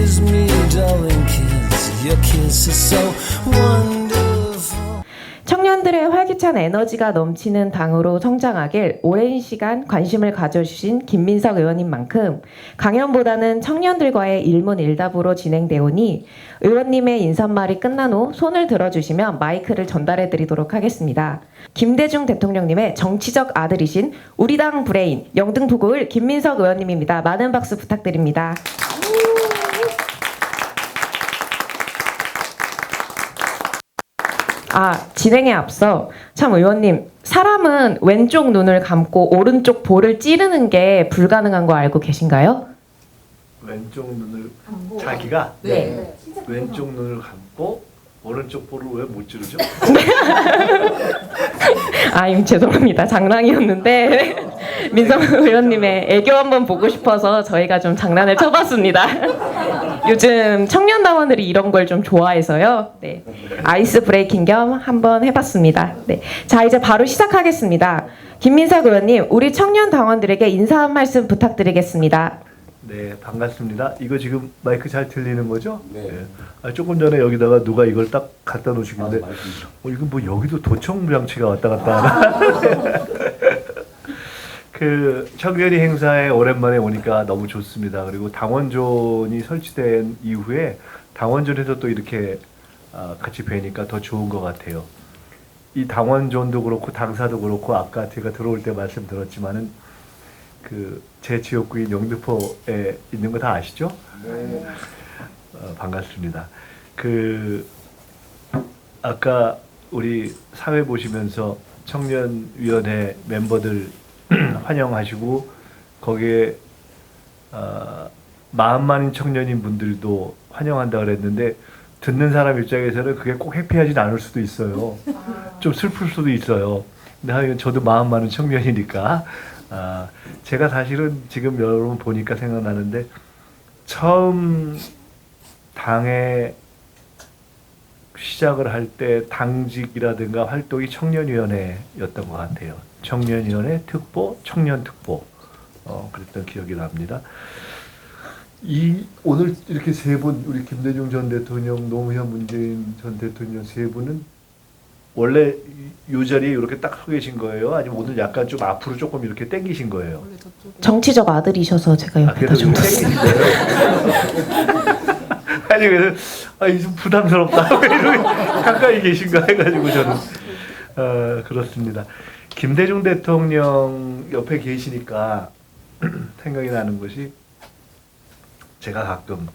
kiss me, darling kiss. Your kiss is so wonderful. 청년들의 활기찬 에너지가 넘치는 당으로 성장하길 오랜 시간 관심을 가져주신 김민석 의원님만큼 강연보다는 청년들과의 일문일답으로 진행되오니 의원님의 인사말이 끝난 후 손을 들어주시면 마이크를 전달해드리도록 하겠습니다. 김대중 대통령님의 정치적 아들이신 우리 당 브레인 영등포구을 김민석 의원님입니다. 많은 박수 부탁드립니다. 진행에 앞서 참 의원님, 사람은 왼쪽 눈을 감고 오른쪽 볼을 찌르는 게 불가능한 거 알고 계신가요? 왼쪽 눈을 자기가 네. 왼쪽 눈을 감고 오른쪽 볼을 왜 못 찌르죠? 죄송합니다. 장난이었는데 민석 의원님의 애교 한번 보고 싶어서 저희가 좀 장난을 쳐봤습니다. 요즘 청년 당원들이 이런 걸 좀 좋아해서요. 네. 아이스 브레이킹 겸 한번 해봤습니다. 네. 자, 이제 바로 시작하겠습니다. 김민석 의원님, 우리 청년 당원들에게 인사 한 말씀 부탁드리겠습니다. 네, 반갑습니다. 이거 지금 마이크 잘 들리는 거죠? 네. 조금 전에 여기다가 누가 이걸 딱 갖다 놓으시길래 이거 뭐 여기도 도청 장치가 왔다 갔다 하나? 그 청년이 행사에 오랜만에 오니까 너무 좋습니다. 그리고 당원존이 설치된 이후에 당원존에서 또 이렇게 같이 뵈니까 더 좋은 것 같아요. 이 당원존도 그렇고 당사도 그렇고 아까 제가 들어올 때 말씀드렸지만은 제 지역구인 영등포에 있는 거 다 아시죠? 네. 반갑습니다. 아까 우리 사회 보시면서 청년위원회 멤버들 환영하시고 거기에 마음만인 청년인 분들도 환영한다 그랬는데 듣는 사람 입장에서는 그게 꼭 해피하진 않을 수도 있어요. 좀 슬플 수도 있어요. 근데 저도 마음 많은 청년이니까 제가 사실은 지금 여러분 보니까 생각나는데 처음 당에 시작을 할 때 당직이라든가 활동이 청년위원회였던 것 같아요. 청년위원회 특보, 청년특보 그랬던 기억이 납니다. 오늘 이렇게 세 분, 우리 김대중 전 대통령, 노무현 문재인 전 대통령 세 분은 원래 이 자리에 이렇게 딱 서 계신 거예요? 아니면 오늘 약간 좀 앞으로 조금 이렇게 당기신 거예요? 정치적 아들이셔서 제가 옆에다 좀 당기신 거예요? 아니 그래서 좀 부담스럽다 이렇게 가까이 계신가 해가지고 저는 그렇습니다. 김대중 대통령 옆에 계시니까 생각이 나는 것이 제가 가끔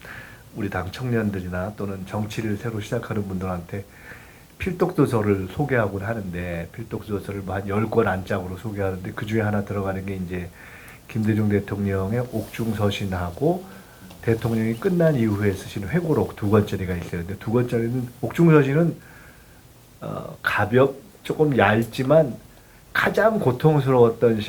우리 당 청년들이나 또는 정치를 새로 시작하는 분들한테 필독도서를 소개하곤 하는데 필독도서를 한 10권 안짝으로 소개하는데 그 중에 하나 들어가는 게 이제 김대중 대통령의 옥중서신하고 대통령이 끝난 이후에 쓰신 회고록 2권짜리가 있어요. 근데 2권짜리는 옥중서신은 조금 얇지만 가장 고통스러웠던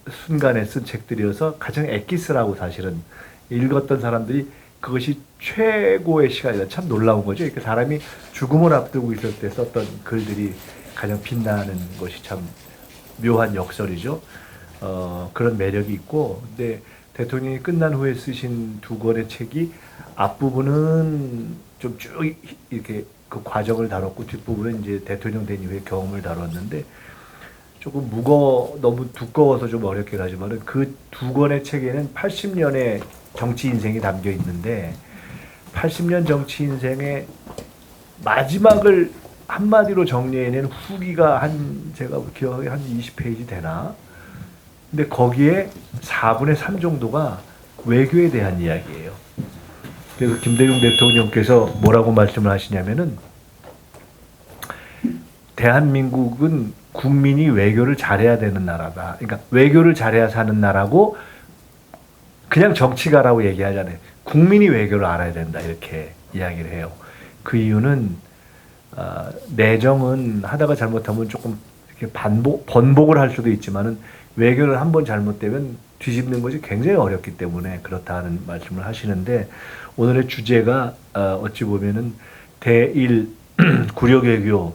순간에 쓴 책들이어서 가장 엑기스라고 사실은 읽었던 사람들이 그것이 최고의 시간이다. 참 놀라운 거죠. 이렇게 사람이 죽음을 앞두고 있을 때 썼던 글들이 가장 빛나는 것이 참 묘한 역설이죠. 그런 매력이 있고, 근데 대통령이 끝난 후에 쓰신 2권의 책이 앞부분은 좀 쭉 이렇게 그 과정을 다뤘고 뒷부분은 이제 대통령 된 이후의 경험을 다뤘는데 조금 너무 두꺼워서 좀 어렵긴 하지만은 그 2권의 책에는 80년의 정치 인생이 담겨 있는데 80년 정치 인생의 마지막을 한마디로 정리해낸 후기가 제가 기억에 한 20페이지 되나? 근데 거기에 4분의 3 정도가 외교에 대한 이야기예요. 그래서 김대중 대통령께서 뭐라고 말씀을 하시냐면은 대한민국은 국민이 외교를 잘해야 되는 나라다. 그러니까 외교를 잘해야 사는 나라고 그냥 정치가라고 얘기하잖아요. 국민이 외교를 알아야 된다. 이렇게 이야기를 해요. 그 이유는 내정은 하다가 잘못하면 조금 이렇게 번복을 할 수도 있지만은 외교를 한번 잘못되면 뒤집는 것이 굉장히 어렵기 때문에 그렇다는 말씀을 하시는데 오늘의 주제가 어찌 보면은 대일 구력외교로부터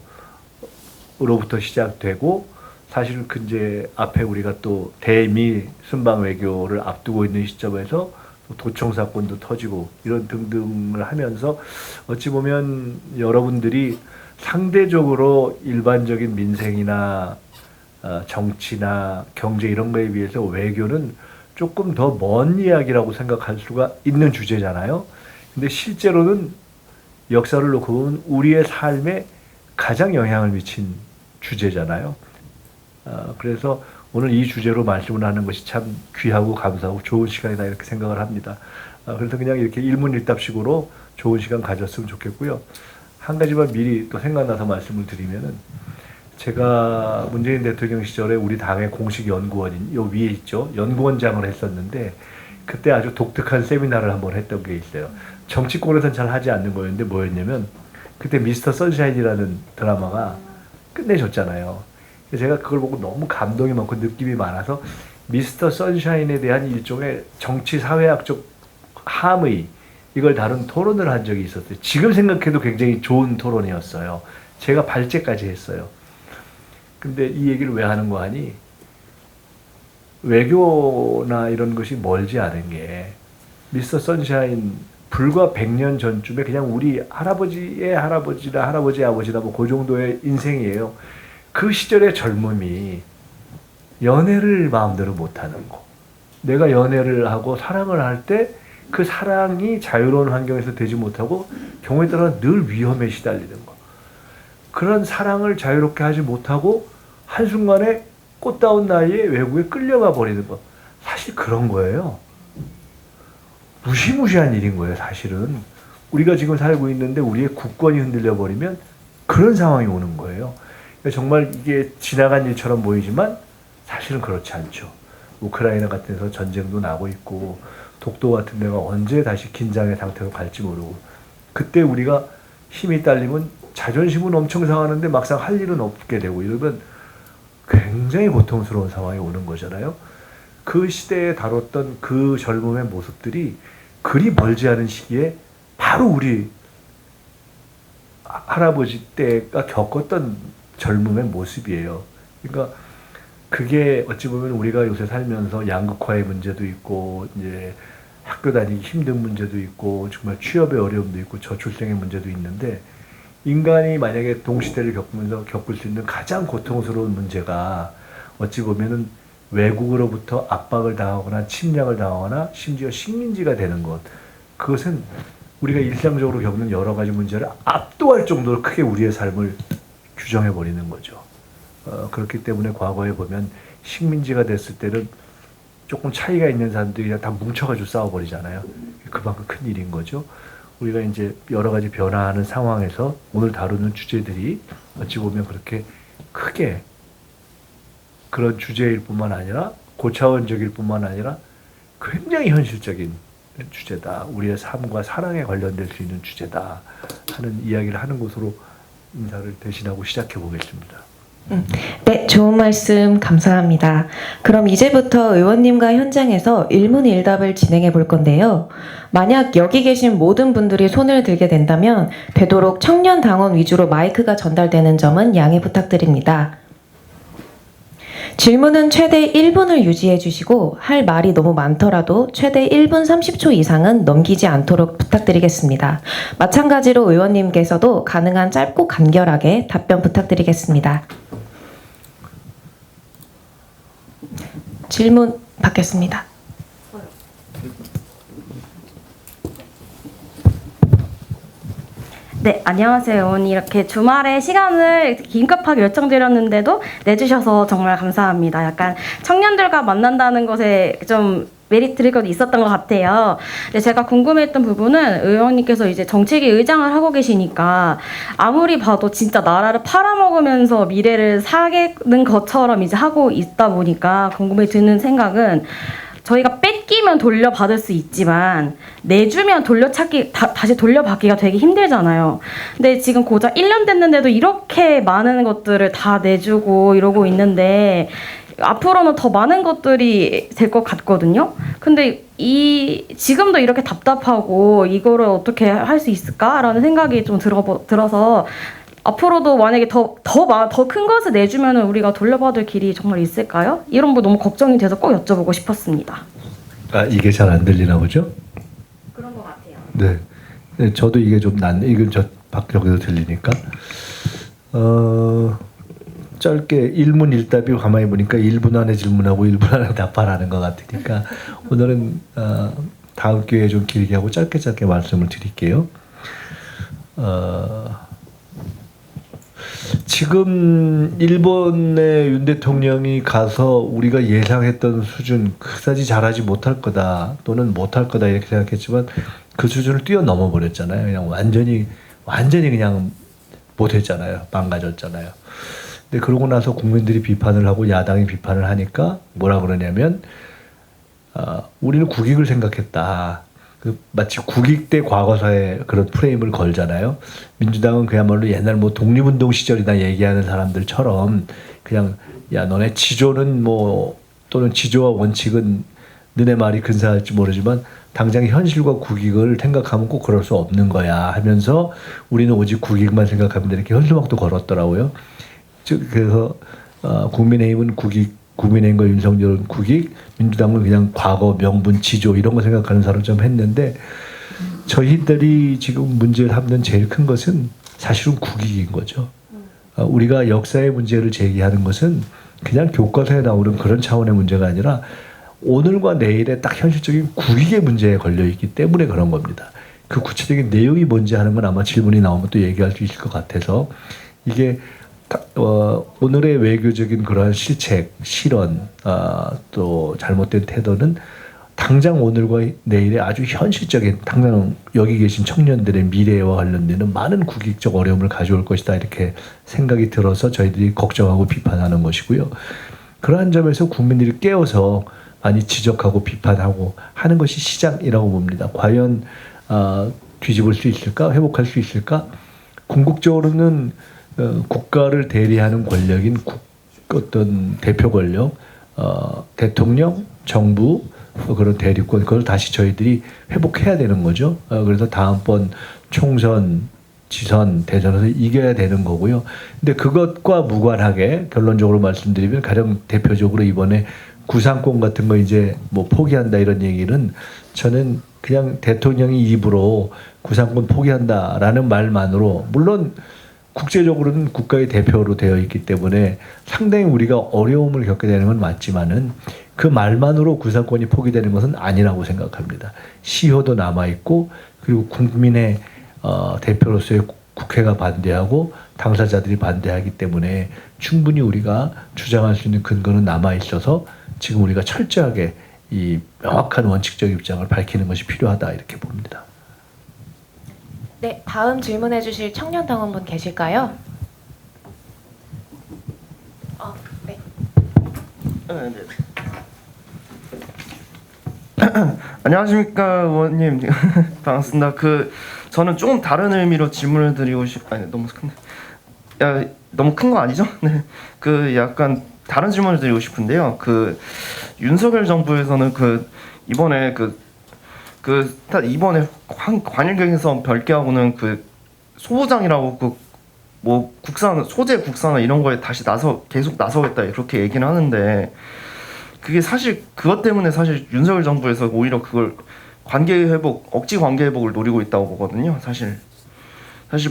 시작되고 사실 이제 앞에 우리가 또 대미 순방 외교를 앞두고 있는 시점에서 도청 사건도 터지고 이런 등등을 하면서 어찌 보면 여러분들이 상대적으로 일반적인 민생이나 정치나 경제 이런 거에 비해서 외교는 조금 더 먼 이야기라고 생각할 수가 있는 주제잖아요. 근데 실제로는 역사를 놓고 보면 우리의 삶에 가장 영향을 미친 주제잖아요. 그래서 오늘 이 주제로 말씀을 하는 것이 참 귀하고 감사하고 좋은 시간이다 이렇게 생각을 합니다. 그래서 그냥 이렇게 일문일답식으로 좋은 시간 가졌으면 좋겠고요. 한 가지만 미리 또 생각나서 말씀을 드리면은 제가 문재인 대통령 시절에 우리 당의 공식 연구원인 요 위에 있죠. 연구원장을 했었는데 그때 아주 독특한 세미나를 한번 했던 게 있어요. 정치권에서는 잘 하지 않는 거였는데 뭐였냐면 그때 미스터 선샤인이라는 드라마가 끝내줬잖아요. 제가 그걸 보고 너무 감동이 많고 느낌이 많아서 미스터 선샤인에 대한 일종의 정치 사회학적 함의 이걸 다룬 토론을 한 적이 있었어요. 지금 생각해도 굉장히 좋은 토론이었어요. 제가 발제까지 했어요. 근데 이 얘기를 왜 하는 거 하니 외교나 이런 것이 멀지 않은 게 미스터 선샤인 불과 100년 전쯤에 그냥 우리 할아버지의 할아버지나 할아버지의 아버지나 뭐 그 정도의 인생이에요. 그 시절의 젊음이 연애를 마음대로 못하는 거. 내가 연애를 하고 사랑을 할 때 그 사랑이 자유로운 환경에서 되지 못하고 경우에 따라 늘 위험에 시달리는 거. 그런 사랑을 자유롭게 하지 못하고 한순간에 꽃다운 나이에 외국에 끌려가 버리는 거. 사실 그런 거예요. 무시무시한 일인 거예요, 사실은. 우리가 지금 살고 있는데 우리의 국권이 흔들려 버리면 그런 상황이 오는 거예요. 정말 이게 지나간 일처럼 보이지만 사실은 그렇지 않죠. 우크라이나 같은 데서 전쟁도 나고 있고 독도 같은 데가 언제 다시 긴장의 상태로 갈지 모르고 그때 우리가 힘이 딸리면 자존심은 엄청 상하는데 막상 할 일은 없게 되고 이러면 굉장히 고통스러운 상황이 오는 거잖아요. 그 시대에 다뤘던 그 젊음의 모습들이 그리 멀지 않은 시기에 바로 우리 할아버지 때가 겪었던 젊음의 모습이에요. 그러니까 그게 어찌 보면 우리가 요새 살면서 양극화의 문제도 있고 이제 학교 다니기 힘든 문제도 있고 정말 취업의 어려움도 있고 저출생의 문제도 있는데 인간이 만약에 동시대를 겪으면서 겪을 수 있는 가장 고통스러운 문제가 어찌 보면은 외국으로부터 압박을 당하거나 침략을 당하거나 심지어 식민지가 되는 것. 그것은 우리가 일상적으로 겪는 여러 가지 문제를 압도할 정도로 크게 우리의 삶을 규정해 버리는 거죠. 그렇기 때문에 과거에 보면 식민지가 됐을 때는 조금 차이가 있는 사람들이 그냥 다 뭉쳐가지고 싸워버리잖아요. 그만큼 큰 일인 거죠. 우리가 이제 여러 가지 변화하는 상황에서 오늘 다루는 주제들이 어찌 보면 그렇게 크게 그런 주제일 뿐만 아니라 고차원적일 뿐만 아니라 굉장히 현실적인 주제다. 우리의 삶과 사랑에 관련될 수 있는 주제다. 하는 이야기를 하는 것으로 인사를 대신하고 시작해 보겠습니다. 네, 좋은 말씀 감사합니다. 그럼 이제부터 의원님과 현장에서 일문일답을 진행해 볼 건데요. 만약 여기 계신 모든 분들이 손을 들게 된다면 되도록 청년 당원 위주로 마이크가 전달되는 점은 양해 부탁드립니다. 질문은 최대 1분을 유지해 주시고 할 말이 너무 많더라도 최대 1분 30초 이상은 넘기지 않도록 부탁드리겠습니다. 마찬가지로 의원님께서도 가능한 짧고 간결하게 답변 부탁드리겠습니다. 질문 받겠습니다. 네, 안녕하세요. 의원님. 이렇게 주말에 시간을 긴급하게 요청드렸는데도 내주셔서 정말 감사합니다. 약간 청년들과 만난다는 것에 좀 메리트가 있었던 것 같아요. 근데 제가 궁금했던 부분은 의원님께서 이제 정책위 의장을 하고 계시니까 아무리 봐도 진짜 나라를 팔아먹으면서 미래를 사는 것처럼 이제 하고 있다 보니까 궁금해 드는 생각은 저희가 뺏기면 돌려받을 수 있지만 내주면 다시 돌려받기가 되게 힘들잖아요. 근데 지금 고작 1년 됐는데도 이렇게 많은 것들을 다 내주고 이러고 있는데 앞으로는 더 많은 것들이 될 것 같거든요. 근데 지금도 이렇게 답답하고 이거를 어떻게 할 수 있을까라는 생각이 좀 들어서 앞으로도 만약에 더 큰 것을 내주면 우리가 돌려받을 길이 정말 있을까요? 이런 거 너무 걱정이 돼서 꼭 여쭤보고 싶었습니다. 이게 잘 안 들리나 보죠? 그런 것 같아요. 네. 네, 저도 이게 좀 이건 저 밖에서 들리니까. 짧게 1문 1답이 가만히 보니까 1분 안에 질문하고 1분 안에 답하라는 것 같으니까 오늘은 다음 기회에 좀 길게 하고 짧게 말씀을 드릴게요. 지금 일본의 윤 대통령이 가서 우리가 예상했던 수준 그다지 잘하지 못할 거다 또는 못할 거다 이렇게 생각했지만 그 수준을 뛰어넘어 버렸잖아요. 그냥 완전히 그냥 못했잖아요. 망가졌잖아요. 근데 그러고 나서 국민들이 비판을 하고 야당이 비판을 하니까 뭐라 그러냐면 우리는 국익을 생각했다. 마치 국익대 과거사에 그런 프레임을 걸잖아요. 민주당은 그야말로 옛날 뭐 독립운동 시절이나 얘기하는 사람들처럼 그냥 야 너네 지조는 뭐 또는 지조와 원칙은 너네 말이 근사할지 모르지만 당장 현실과 국익을 생각하면 꼭 그럴 수 없는 거야 하면서 우리는 오직 국익만 생각하면 돼 이렇게 현수막도 걸었더라고요. 그래서 국민의힘은 국익, 국민의힘과 윤석열은 국익, 민주당은 그냥 과거, 명분, 지조 이런 거 생각하는 사람처럼 했는데 저희들이 지금 문제를 삼는 제일 큰 것은 사실은 국익인 거죠. 우리가 역사의 문제를 제기하는 것은 그냥 교과서에 나오는 그런 차원의 문제가 아니라 오늘과 내일의 딱 현실적인 국익의 문제에 걸려 있기 때문에 그런 겁니다. 그 구체적인 내용이 뭔지 하는 건 아마 질문이 나오면 또 얘기할 수 있을 것 같아서 이게 오늘의 외교적인 그러한 실책, 실언, 또 잘못된 태도는 당장 오늘과 내일의 아주 현실적인 당장 여기 계신 청년들의 미래와 관련되는 많은 국익적 어려움을 가져올 것이다 이렇게 생각이 들어서 저희들이 걱정하고 비판하는 것이고요. 그러한 점에서 국민들이 깨어서 많이 지적하고 비판하고 하는 것이 시작이라고 봅니다. 과연 뒤집을 수 있을까? 회복할 수 있을까? 궁극적으로는 국가를 대리하는 권력인 어떤 대표 권력, 대통령, 정부, 그런 대리권 그걸 다시 저희들이 회복해야 되는 거죠. 그래서 다음번 총선, 지선, 대선에서 이겨야 되는 거고요. 근데 그것과 무관하게 결론적으로 말씀드리면 가장 대표적으로 이번에 구상권 같은 거 이제 뭐 포기한다 이런 얘기는 저는 그냥 대통령이 입으로 구상권 포기한다라는 말만으로 물론 국제적으로는 국가의 대표로 되어 있기 때문에 상당히 우리가 어려움을 겪게 되는 건 맞지만은 그 말만으로 구상권이 포기되는 것은 아니라고 생각합니다. 시효도 남아있고 그리고 국민의 대표로서의 국회가 반대하고 당사자들이 반대하기 때문에 충분히 우리가 주장할 수 있는 근거는 남아있어서 지금 우리가 철저하게 이 명확한 원칙적 입장을 밝히는 것이 필요하다 이렇게 봅니다. 네, 다음 질문해 주실 청년 당원분 계실까요? 네. 안녕하십니까 의원님. 반갑습니다. 저는 조금 다른 의미로 질문을 드리고 너무 큰데 너무 큰 거 아니죠? 네. 약간 다른 질문을 드리고 싶은데요. 윤석열 정부에서는 이번에 이번에 관일 경영성 별개하고는 소부장이라고 뭐 소재 국산화 이런 거에 다시 계속 나서겠다 이렇게 얘기는 하는데 그게 사실 그것 때문에 사실 윤석열 정부에서 오히려 그걸 억지 관계 회복을 노리고 있다고 보거든요. 사실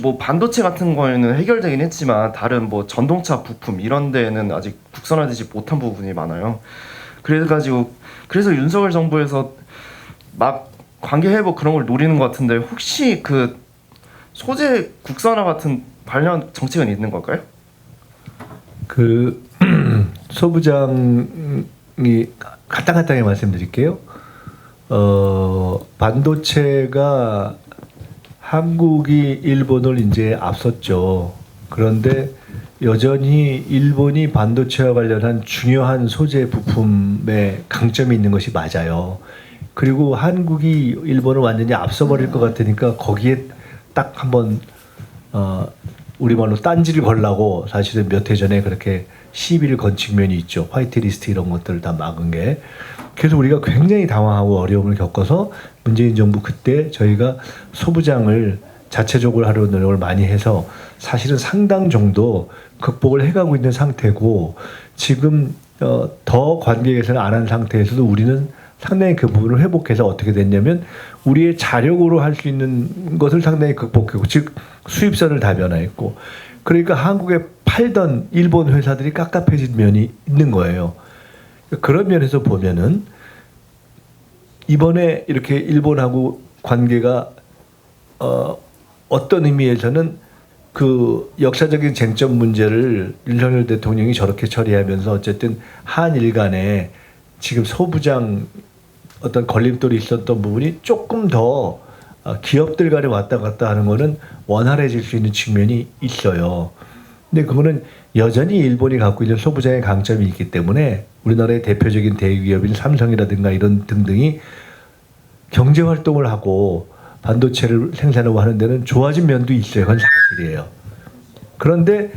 뭐 반도체 같은 거에는 해결되긴 했지만 다른 뭐 전동차 부품 이런 데에는 아직 국산화되지 못한 부분이 많아요. 그래서 윤석열 정부에서 막 관계 회복 그런 걸 노리는 것 같은데 혹시 소재 국산화 같은 관련 정책은 있는 걸까요? 소부장이 간단하게 말씀드릴게요. 반도체가 한국이 일본을 이제 앞섰죠. 그런데 여전히 일본이 반도체와 관련한 중요한 소재 부품에 강점이 있는 것이 맞아요. 그리고 한국이 일본을 완전히 앞서버릴 것 같으니까 거기에 딱 한번 우리말로 딴지를 걸라고 사실은 몇 해 전에 그렇게 시비를 건 측면이 있죠. 화이트리스트 이런 것들을 다 막은 게. 그래서 우리가 굉장히 당황하고 어려움을 겪어서 문재인 정부 그때 저희가 소부장을 자체적으로 하려는 노력을 많이 해서 사실은 상당 정도 극복을 해가고 있는 상태고 지금 더 관계 개선을 안 한 상태에서도 우리는 상당히 그 부분을 회복해서 어떻게 됐냐면 우리의 자력으로 할 수 있는 것을 상당히 극복했고, 즉 수입선을 다변화했고, 그러니까 한국에 팔던 일본 회사들이 깝깝해진 면이 있는 거예요. 그런 면에서 보면은 이번에 이렇게 일본하고 관계가 어떤 의미에서는 그 역사적인 쟁점 문제를 윤석열 대통령이 저렇게 처리하면서 어쨌든 한일 간에 지금 소부장 어떤 걸림돌이 있었던 부분이 조금 더 기업들 간에 왔다 갔다 하는 거는 원활해질 수 있는 측면이 있어요. 근데 그거는 여전히 일본이 갖고 있는 소부장의 강점이 있기 때문에 우리나라의 대표적인 대기업인 삼성이라든가 이런 등등이 경제 활동을 하고 반도체를 생산하고 하는 데는 좋아진 면도 있어요. 그건 사실이에요. 그런데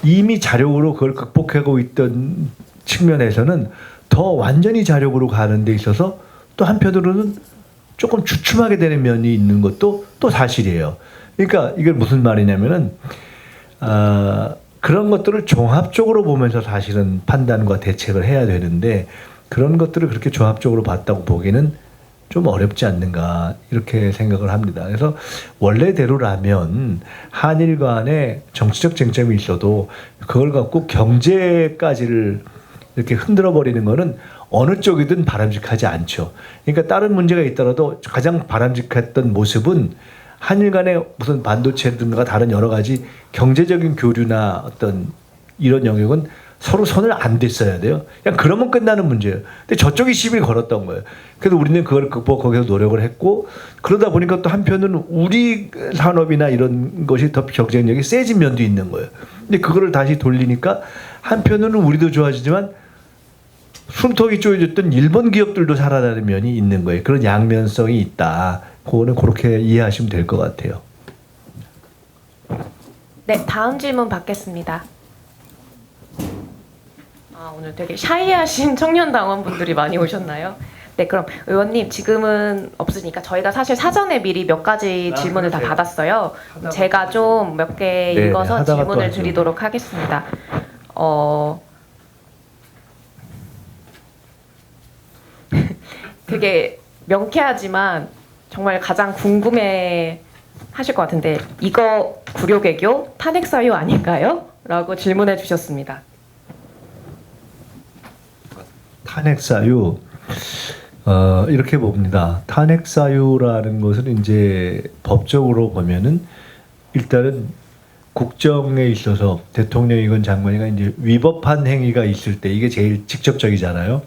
이미 자력으로 그걸 극복하고 있던 측면에서는 더 완전히 자력으로 가는 데 있어서 또 한편으로는 조금 주춤하게 되는 면이 있는 것도 또 사실이에요. 그러니까 이게 무슨 말이냐면은 그런 것들을 종합적으로 보면서 사실은 판단과 대책을 해야 되는데 그런 것들을 그렇게 종합적으로 봤다고 보기는 좀 어렵지 않는가 이렇게 생각을 합니다. 그래서 원래대로라면 한일 간에 정치적 쟁점이 있어도 그걸 갖고 경제까지를 이렇게 흔들어 버리는 거는 어느 쪽이든 바람직하지 않죠. 그러니까 다른 문제가 있더라도 가장 바람직했던 모습은 한일 간에 무슨 반도체든가 다른 여러 가지 경제적인 교류나 어떤 이런 영역은 서로 손을 안 댔어야 돼요. 그냥 그러면 끝나는 문제예요. 근데 저쪽이 시비를 걸었던 거예요. 그래서 우리는 그걸 극복하기 위해서 노력을 했고 그러다 보니까 또 한편은 우리 산업이나 이런 것이 더 경쟁력이 세진 면도 있는 거예요. 근데 그거를 다시 돌리니까 한편으로는 우리도 좋아지지만 숨통이 쪼여졌던 일본 기업들도 살아나는 면이 있는 거예요. 그런 양면성이 있다. 그거는 그렇게 이해하시면 될 것 같아요. 네, 다음 질문 받겠습니다. 오늘 되게 샤이하신 청년 당원분들이 많이 오셨나요? 네, 그럼 의원님 지금은 없으니까 저희가 사실 사전에 미리 몇 가지 질문을 다 받았어요. 제가 좀 몇 개 읽어서 질문을 드리도록 하겠습니다. 되게 명쾌하지만 정말 가장 궁금해 하실 것 같은데 이거 구려개교 탄핵 사유 아닌가요? 라고 질문해 주셨습니다. 탄핵 사유 이렇게 봅니다. 탄핵 사유라는 것은 이제 법적으로 보면은 일단은 국정에 있어서 대통령이건 장관이건 이제 위법한 행위가 있을 때 이게 제일 직접적이잖아요.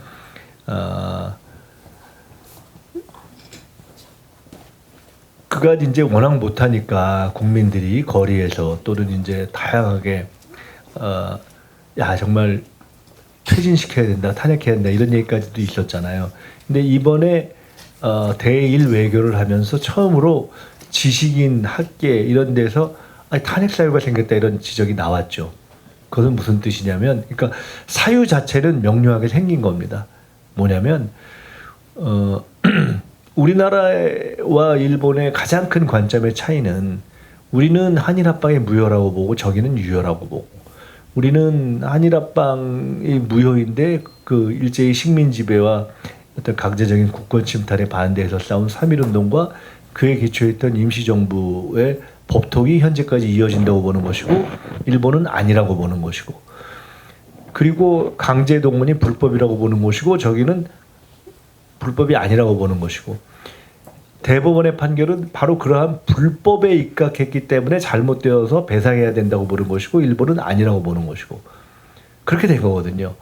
그가 이제 워낙 못하니까 국민들이 거리에서 또는 이제 다양하게 야 정말 퇴진시켜야 된다, 탄핵해야 된다 이런 얘기까지도 있었잖아요. 근데 이번에 대일 외교를 하면서 처음으로 지식인 학계 이런 데서 탄핵 사유가 생겼다 이런 지적이 나왔죠. 그것은 무슨 뜻이냐면, 그러니까 사유 자체는 명료하게 생긴 겁니다. 뭐냐면 우리나라와 일본의 가장 큰 관점의 차이는 우리는 한일 합방의 무효라고 보고 저기는 유효라고 보고. 우리는 한일 합방이 무효인데 그 일제히 식민 지배와 어떤 강제적인 국권 침탈에 반대해서 싸운 3.1 운동과 그에 기초했던 임시정부의 법통이 현재까지 이어진다고 보는 것이고 일본은 아니라고 보는 것이고, 그리고 강제 동원이 불법이라고 보는 것이고 저기는 불법이 아니라고 보는 것이고, 대법원의 판결은 바로 그러한 불법에 입각했기 때문에 잘못되어서 배상해야 된다고 보는 것이고 일본은 아니라고 보는 것이고, 그렇게 된 거거든요.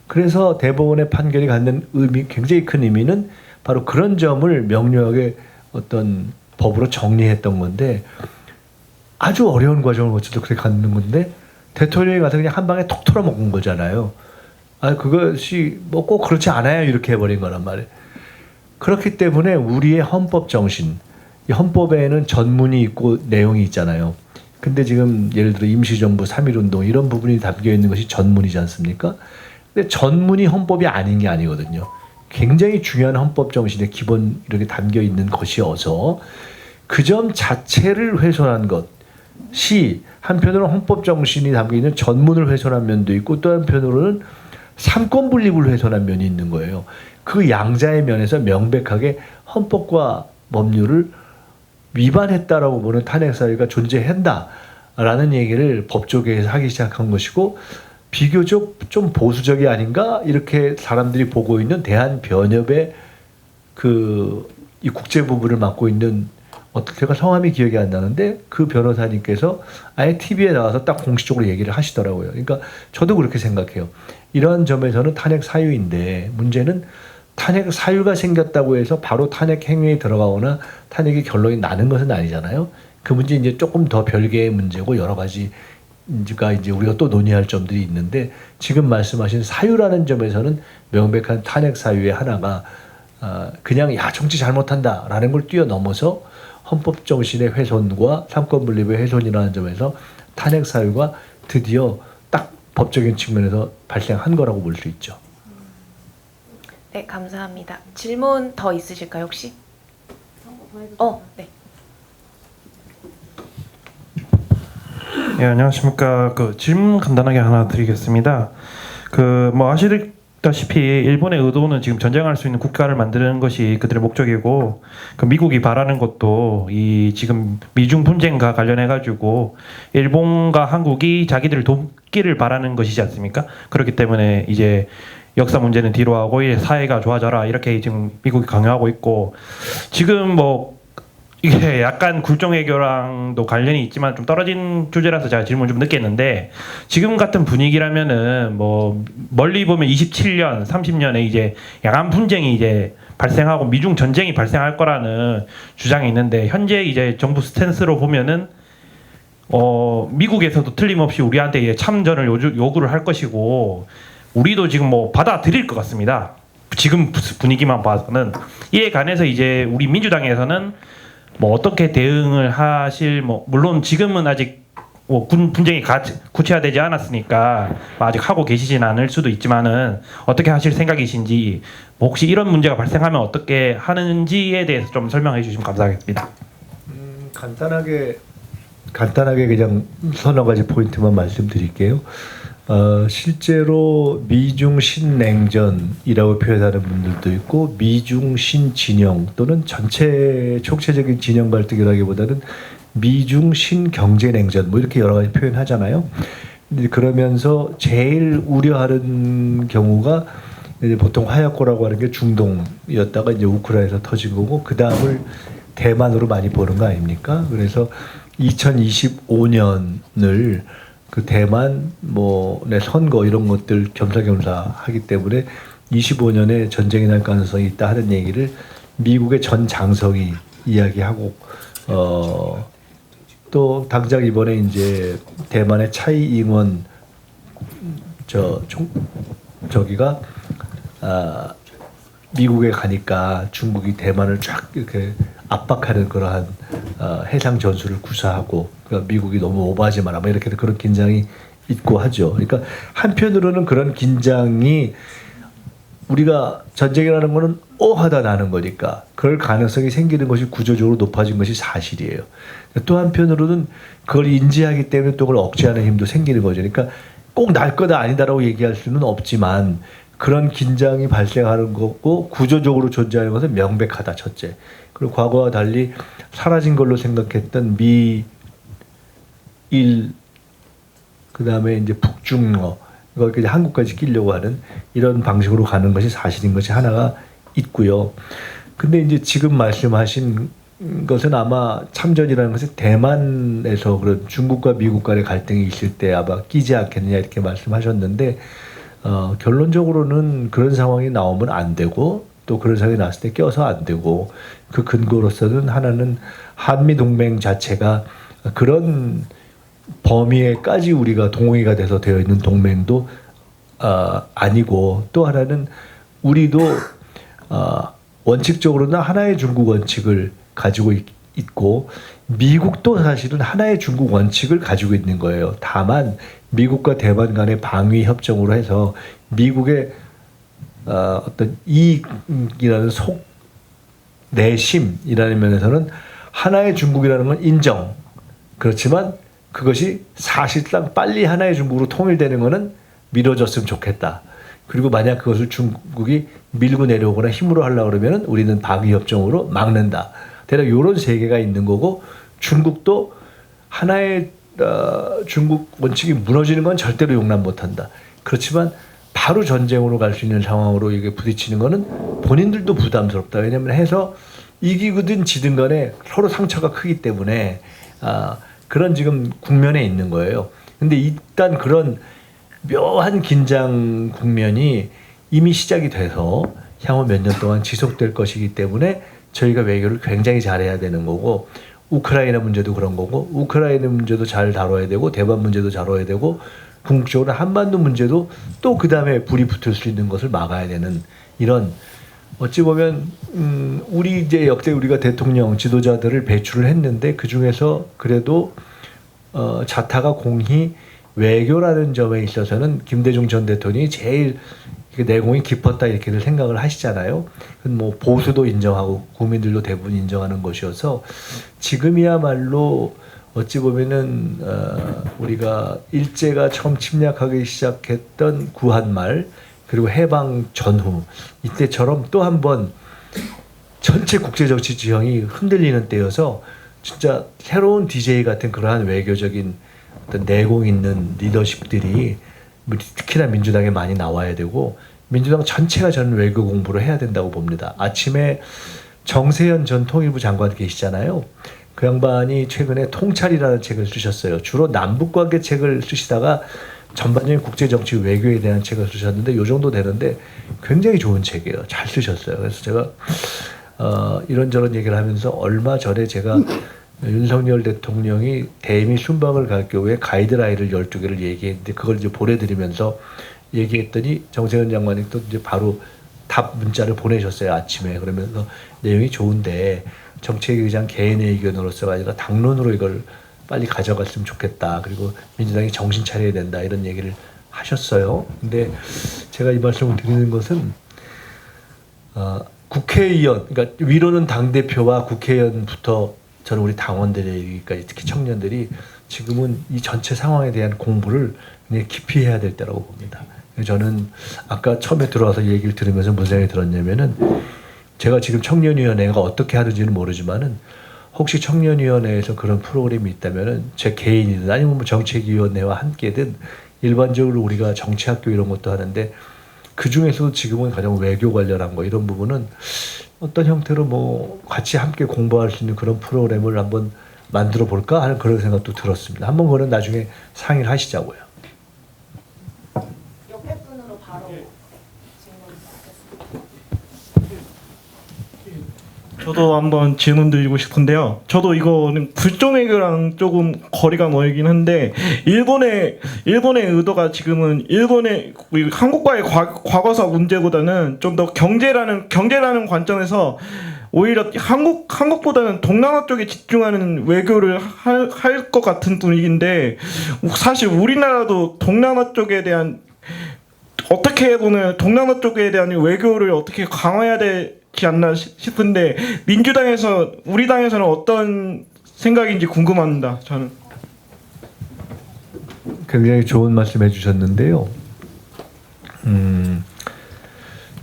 그래서 대법원의 판결이 갖는 의미, 굉장히 큰 의미는 바로 그런 점을 명료하게 어떤 법으로 정리했던 건데, 아주 어려운 과정을 거쳐서 그렇게 갖는 건데 대통령이 가서 그냥 한 방에 톡 털어먹은 거잖아요. 그것이 뭐 꼭 그렇지 않아요 이렇게 해버린 거란 말이에요. 그렇기 때문에 우리의 헌법 정신, 이 헌법에는 전문이 있고 내용이 있잖아요. 근데 지금 예를 들어 임시정부 3.1 운동 이런 부분이 담겨 있는 것이 전문이지 않습니까? 근데 전문이 헌법이 아닌 게 아니거든요. 굉장히 중요한 헌법 정신의 기본 이렇게 담겨 있는 것이어서 그 점 자체를 훼손한 것이 한편으로는 헌법 정신이 담겨 있는 전문을 훼손한 면도 있고 또 한편으로는 삼권 분립을 훼손한 면이 있는 거예요. 그 양자의 면에서 명백하게 헌법과 법률을 위반했다라고 보는 탄핵 사유가 존재한다라는 얘기를 법조계에서 하기 시작한 것이고, 비교적 좀 보수적이 아닌가 이렇게 사람들이 보고 있는 대한변협의 이 국제부부를 맡고 있는 제가 성함이 기억이 안 나는데 그 변호사님께서 아예 TV에 나와서 딱 공식적으로 얘기를 하시더라고요. 그러니까 저도 그렇게 생각해요. 이러한 점에서는 탄핵 사유인데, 문제는 탄핵 사유가 생겼다고 해서 바로 탄핵 행위에 들어가거나 탄핵의 결론이 나는 것은 아니잖아요. 그 문제 이제 조금 더 별개의 문제고 여러 가지가 이제 우리가 또 논의할 점들이 있는데, 지금 말씀하신 사유라는 점에서는 명백한 탄핵 사유의 하나가 그냥 야 정치 잘못한다라는 걸 뛰어넘어서 헌법 정신의 훼손과 삼권 분립의 훼손이라는 점에서 탄핵 사유가 드디어 딱 법적인 측면에서 발생한 거라고 볼 수 있죠. 네, 감사합니다. 질문 더 있으실까요, 혹시? 네. 예, 안녕하십니까. 질문 간단하게 하나 드리겠습니다. 아시다시피 일본의 의도는 지금 전쟁할 수 있는 국가를 만드는 것이 그들의 목적이고, 미국이 바라는 것도 이 지금 미중 분쟁과 관련해 가지고 일본과 한국이 자기들을 돕기를 바라는 것이지 않습니까? 그렇기 때문에 이제 역사 문제는 뒤로 하고 이제 사회가 좋아져라 이렇게 지금 미국이 강요하고 있고, 지금 이게 약간 굴종외교랑도 관련이 있지만 좀 떨어진 주제라서 제가 질문 좀 늦게 했는데, 지금 같은 분위기라면은 멀리 보면 27년, 30년에 이제 양안 분쟁이 이제 발생하고 미중 전쟁이 발생할 거라는 주장이 있는데, 현재 이제 정부 스탠스로 보면은 미국에서도 틀림없이 우리한테 이제 참전을 요구를 할 것이고, 우리도 지금 받아들일 것 같습니다. 지금 분위기만 봐서는. 이에 관해서 이제 우리 민주당에서는 어떻게 대응을 하실, 물론 지금은 아직 군 분쟁이 구체화되지 않았으니까 아직 하고 계시진 않을 수도 있지만은 어떻게 하실 생각이신지, 혹시 이런 문제가 발생하면 어떻게 하는지에 대해서 좀 설명해 주시면 감사하겠습니다. 간단하게 그냥 서너 가지 포인트만 말씀드릴게요. 실제로 미중 신냉전이라고 표현하는 분들도 있고, 미중 신진영 또는 총체적인 진영 갈등이라기보다는 미중 신경제냉전 이렇게 여러 가지 표현하잖아요. 그러면서 제일 우려하는 경우가 이제 보통 화약고라고 하는 게 중동이었다가 이제 우크라이나에서 터진 거고, 그 다음을 대만으로 많이 보는 거 아닙니까? 그래서 2025년을 대만 내 선거 이런 것들 겸사겸사 하기 때문에 25년에 전쟁이 날 가능성이 있다 하는 얘기를 미국의 전 장성이 이야기하고, 또 당장 이번에 이제 대만의 차이 잉원 저기가 미국에 가니까 중국이 대만을 쫙 이렇게 압박하는 그러한 해상 전술을 구사하고, 그러니까 미국이 너무 오버하지 마라 이렇게 그런 긴장이 있고 하죠. 그러니까 한편으로는 그런 긴장이 우리가 전쟁이라는 거는 하다 나는 거니까 그럴 가능성이 생기는 것이 구조적으로 높아진 것이 사실이에요. 또 한편으로는 그걸 인지하기 때문에 또 그걸 억제하는 힘도 생기는 거죠. 그러니까 꼭 날 거다 아니다라고 얘기할 수는 없지만 그런 긴장이 발생하는 거고 구조적으로 존재하는 것은 명백하다, 첫째. 그리고 과거와 달리 사라진 걸로 생각했던 미일, 그 다음에 이제 북중러, 이걸 이제 한국까지 끼려고 하는 이런 방식으로 가는 것이 사실인 것이 하나가 있고요. 근데 이제 지금 말씀하신 것은 아마 참전이라는 것이 대만에서 그런 중국과 미국 간의 갈등이 있을 때 아마 끼지 않겠느냐 이렇게 말씀하셨는데, 결론적으로는 그런 상황이 나오면 안 되고 또 그런 상황이 났을 때 껴서 안 되고, 그 근거로서는 하나는 한미동맹 자체가 그런 범위에까지 우리가 동의가 돼서 되어 있는 동맹도 아니고, 또 하나는 우리도 원칙적으로는 하나의 중국 원칙을 가지고 있고 미국도 사실은 하나의 중국 원칙을 가지고 있는 거예요. 다만 미국과 대만 간의 방위 협정으로 해서 미국의 어떤 이익이라는 내심이라는 면에서는 하나의 중국이라는 건 인정. 그렇지만 그것이 사실상 빨리 하나의 중국으로 통일되는 것은 미뤄졌으면 좋겠다. 그리고 만약 그것을 중국이 밀고 내려오거나 힘으로 하려고 그러면 우리는 방위협정으로 막는다. 대략 이런 세계가 있는 거고, 중국도 하나의 중국 원칙이 무너지는 건 절대로 용납 못한다. 그렇지만 바로 전쟁으로 갈 수 있는 상황으로 이게 부딪히는 거는 본인들도 부담스럽다. 왜냐하면 해서 이기든 지든 간에 서로 상처가 크기 때문에 그런 지금 국면에 있는 거예요. 근데 일단 그런 묘한 긴장 국면이 이미 시작이 돼서 향후 몇 년 동안 지속될 것이기 때문에 저희가 외교를 굉장히 잘해야 되는 거고, 우크라이나 문제도 그런 거고, 우크라이나 문제도 잘 다뤄야 되고, 대만 문제도 다뤄야 되고, 궁극적으로 한반도 문제도 또 그 다음에 불이 붙을 수 있는 것을 막아야 되는, 이런 어찌 보면 우리 이제 역대 우리가 대통령 지도자들을 배출을 했는데 그 중에서 그래도 자타가 공히 외교라는 점에 있어서는 김대중 전 대통령이 제일 내공이 깊었다 이렇게들 생각을 하시잖아요. 뭐 보수도 인정하고 국민들도 대부분 인정하는 것이어서 지금이야말로 어찌 보면은 우리가 일제가 처음 침략하기 시작했던 구한말 그리고 해방 전후 이때처럼 또 한 번 전체 국제정치 지형이 흔들리는 때여서 진짜 새로운 DJ 같은 그러한 외교적인 어떤 내공 있는 리더십들이 특히나 민주당에 많이 나와야 되고, 민주당 전체가 저는 외교 공부를 해야 된다고 봅니다. 아침에 정세현 전 통일부 장관 계시잖아요. 그 양반이 최근에 통찰이라는 책을 쓰셨어요. 주로 남북관계 책을 쓰시다가 전반적인 국제정치 외교에 대한 책을 쓰셨는데 요 정도 되는데 굉장히 좋은 책이에요. 잘 쓰셨어요. 그래서 제가 이런저런 얘기를 하면서 얼마 전에 제가 윤석열 대통령이 대미 순방을 갈 경우에 가이드라인을 12개를 얘기했는데 그걸 이제 보내드리면서 얘기했더니 정세현 장관이 또 이제 바로 답 문자를 보내셨어요. 아침에. 그러면서 내용이 좋은데 정책의장 개인의 의견으로서가 아니라 당론으로 이걸 빨리 가져갔으면 좋겠다. 그리고 민주당이 정신 차려야 된다. 이런 얘기를 하셨어요. 근데 제가 이 말씀을 드리는 것은 국회의원, 그러니까 위로는 당대표와 국회의원부터 저는 우리 당원들에게까지 특히 청년들이 지금은 이 전체 상황에 대한 공부를 굉장히 깊이 해야 될 때라고 봅니다. 저는 아까 처음에 들어와서 얘기를 들으면서 무슨 생각이 들었냐면은 제가 지금 청년위원회가 어떻게 하는지는 모르지만은 혹시 청년위원회에서 그런 프로그램이 있다면은 제 개인이든 아니면 뭐 정책위원회와 함께든 일반적으로 우리가 정치학교 이런 것도 하는데 그 중에서도 지금은 가장 외교 관련한 거 이런 부분은 어떤 형태로 뭐 같이 함께 공부할 수 있는 그런 프로그램을 한번 만들어 볼까 하는 그런 생각도 들었습니다. 한번 그거는 나중에 상의를 하시자고요. 옆에 분으로 바로 저도 한번 질문 드리고 싶은데요. 저도 이거는 불정외교랑 조금 거리가 멀긴 한데 일본의 의도가 지금은 한국과의 과거사 문제보다는 좀 더 경제라는 관점에서 오히려 한국보다는 동남아 쪽에 집중하는 외교를 할 것 같은 분위기인데 사실 우리나라도 동남아 쪽에 대한 어떻게 보면 동남아 쪽에 대한 외교를 어떻게 강화해야 되지 않나 싶은데 우리 당에서는 어떤 생각인지 궁금합니다. 저는 굉장히 좋은 말씀 해주셨는데요.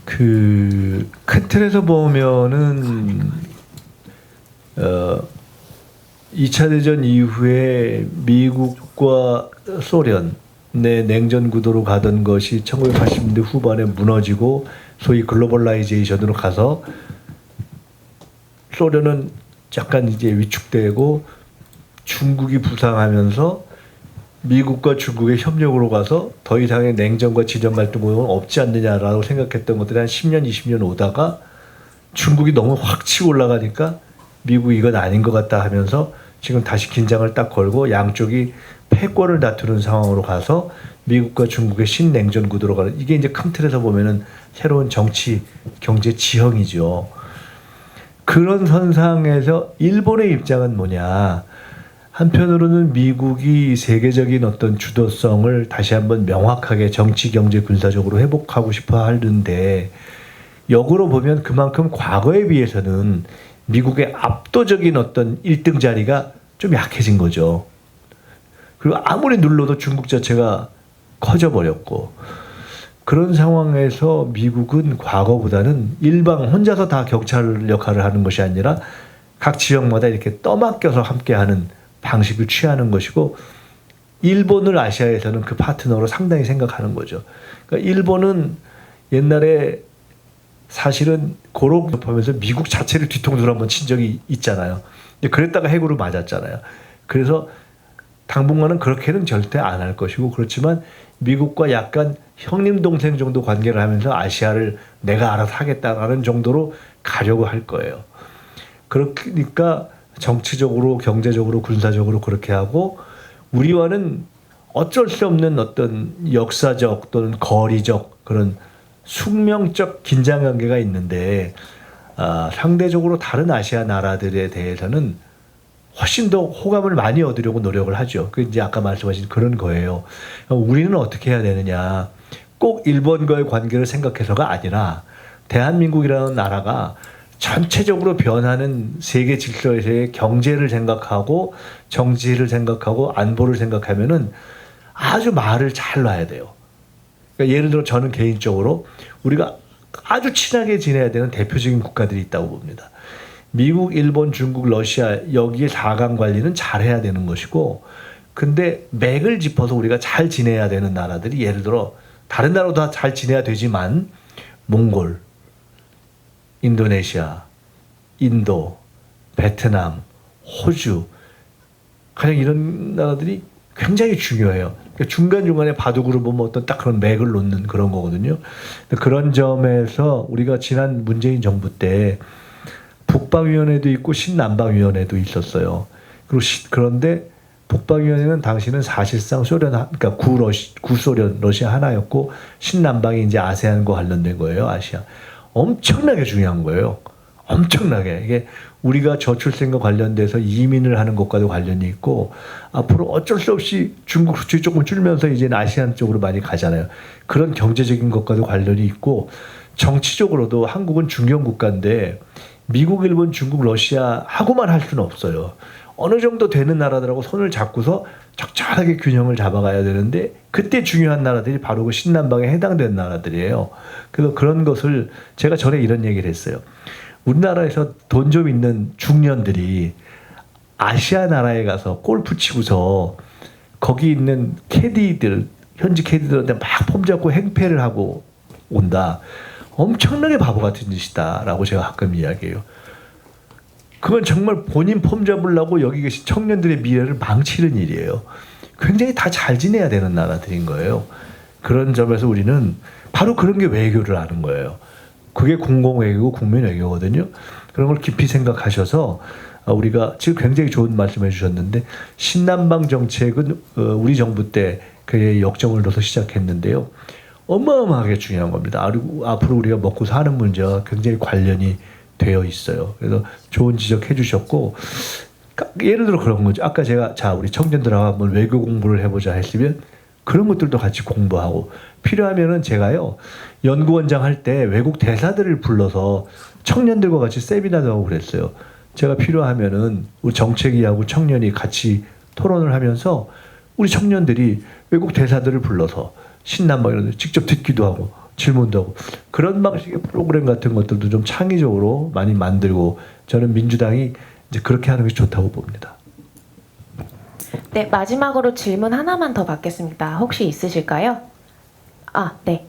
그 큰 틀에서 보면은 2차 대전 이후에 미국과 소련의 냉전 구도로 가던 것이 1980년대 후반에 무너지고 소위 글로벌라이제이션으로 가서 소련은 약간 이제 위축되고 중국이 부상하면서 미국과 중국의 협력으로 가서 더 이상의 냉전과 지정 갈등은 없지 않느냐라고 생각했던 것들이 한 10년, 20년 오다가 중국이 너무 확 치고 올라가니까 미국이 이건 아닌 것 같다 하면서 지금 다시 긴장을 딱 걸고 양쪽이 패권을 다투는 상황으로 가서 미국과 중국의 신냉전 구도로 가는, 이게 이제 큰 틀에서 보면은 새로운 정치, 경제 지형이죠. 그런 선상에서 일본의 입장은 뭐냐? 한편으로는 미국이 세계적인 어떤 주도성을 다시 한번 명확하게 정치, 경제, 군사적으로 회복하고 싶어 하는데 역으로 보면 그만큼 과거에 비해서는 미국의 압도적인 어떤 1등 자리가 좀 약해진 거죠. 그리고 아무리 눌러도 중국 자체가 커져버렸고, 그런 상황에서 미국은 과거보다는 일방 혼자서 다 경찰 역할을 하는 것이 아니라 각 지역마다 이렇게 떠맡겨서 함께하는 방식을 취하는 것이고, 일본을 아시아에서는 그 파트너로 상당히 생각하는 거죠. 그러니까 일본은 옛날에 사실은 고로 접하면서 미국 자체를 뒤통수로 한번 친 적이 있잖아요. 그랬다가 해고를 맞았잖아요. 그래서 당분간은 그렇게는 절대 안 할 것이고, 그렇지만 미국과 약간 형님 동생 정도 관계를 하면서 아시아를 내가 알아서 하겠다라는 정도로 가려고 할 거예요. 그러니까 정치적으로, 경제적으로, 군사적으로 그렇게 하고, 우리와는 어쩔 수 없는 어떤 역사적 또는 거리적 그런 숙명적 긴장 관계가 있는데, 상대적으로 다른 아시아 나라들에 대해서는 훨씬 더 호감을 많이 얻으려고 노력을 하죠. 그 이제 아까 말씀하신 그런 거예요. 우리는 어떻게 해야 되느냐? 꼭 일본과의 관계를 생각해서가 아니라 대한민국이라는 나라가 전체적으로 변하는 세계 질서에서의 경제를 생각하고 정치를 생각하고 안보를 생각하면은 아주 말을 잘 놔야 돼요. 그러니까 예를 들어 저는 개인적으로 우리가 아주 친하게 지내야 되는 대표적인 국가들이 있다고 봅니다. 미국, 일본, 중국, 러시아 여기에 4강 관리는 잘해야 되는 것이고, 근데 맥을 짚어서 우리가 잘 지내야 되는 나라들이 예를 들어 다른 나라도 다 잘 지내야 되지만 몽골, 인도네시아, 인도, 베트남, 호주 가령 이런 나라들이 굉장히 중요해요. 그러니까 중간중간에 바둑으로 보면 어떤 딱 그런 맥을 놓는 그런 거거든요. 그런 점에서 우리가 지난 문재인 정부 때 북방위원회도 있고 신남방위원회도 있었어요. 그런데 북방위원회는 당시는 사실상 그러니까 구소련, 러시아 하나였고, 신남방이 이제 아세안과 관련된 거예요, 아시아. 엄청나게 중요한 거예요. 엄청나게. 이게 우리가 저출생과 관련돼서 이민을 하는 것과도 관련이 있고, 앞으로 어쩔 수 없이 중국 수출이 조금 줄면서 이제는 아시안 쪽으로 많이 가잖아요. 그런 경제적인 것과도 관련이 있고, 정치적으로도 한국은 중견 국가인데 미국, 일본, 중국, 러시아 하고만 할 수는 없어요. 어느 정도 되는 나라들하고 손을 잡고서 적절하게 균형을 잡아가야 되는데, 그때 중요한 나라들이 바로 그 신남방에 해당되는 나라들이에요. 그래서 그런 것을 제가 전에 이런 얘기를 했어요. 우리나라에서 돈 좀 있는 중년들이 아시아 나라에 가서 골프 치고서 거기 있는 캐디들, 현지 캐디들한테 막 폼 잡고 행패를 하고 온다. 엄청나게 바보 같은 짓이다라고 제가 가끔 이야기해요. 그건 정말 본인 폼 잡으려고 여기 계신 청년들의 미래를 망치는 일이에요. 굉장히 다 잘 지내야 되는 나라들인 거예요. 그런 점에서 우리는 바로 그런 게 외교를 하는 거예요. 그게 공공외교고 국민외교거든요. 그런 걸 깊이 생각하셔서 우리가 지금 굉장히 좋은 말씀해 주셨는데, 신남방 정책은 우리 정부 때 그 역정을 넣어서 시작했는데요. 어마어마하게 중요한 겁니다. 앞으로 우리가 먹고 사는 문제와 굉장히 관련이 되어 있어요. 그래서 좋은 지적해 주셨고, 예를 들어 그런 거죠. 아까 제가 우리 청년들하고 한번 외교 공부를 해보자 했으면 그런 것들도 같이 공부하고, 필요하면은 제가요 연구원장 할 때 외국 대사들을 불러서 청년들과 같이 세미나도 하고 그랬어요. 제가 필요하면은 우리 정책위하고 청년이 같이 토론을 하면서 우리 청년들이 외국 대사들을 불러서 신남방 이런 데 직접 듣기도 하고 질문도 하고, 그런 방식의 프로그램 같은 것들도 좀 창의적으로 많이 만들고, 저는 민주당이 이제 그렇게 하는 것이 좋다고 봅니다. 네, 마지막으로 질문 하나만 더 받겠습니다. 혹시 있으실까요? 네.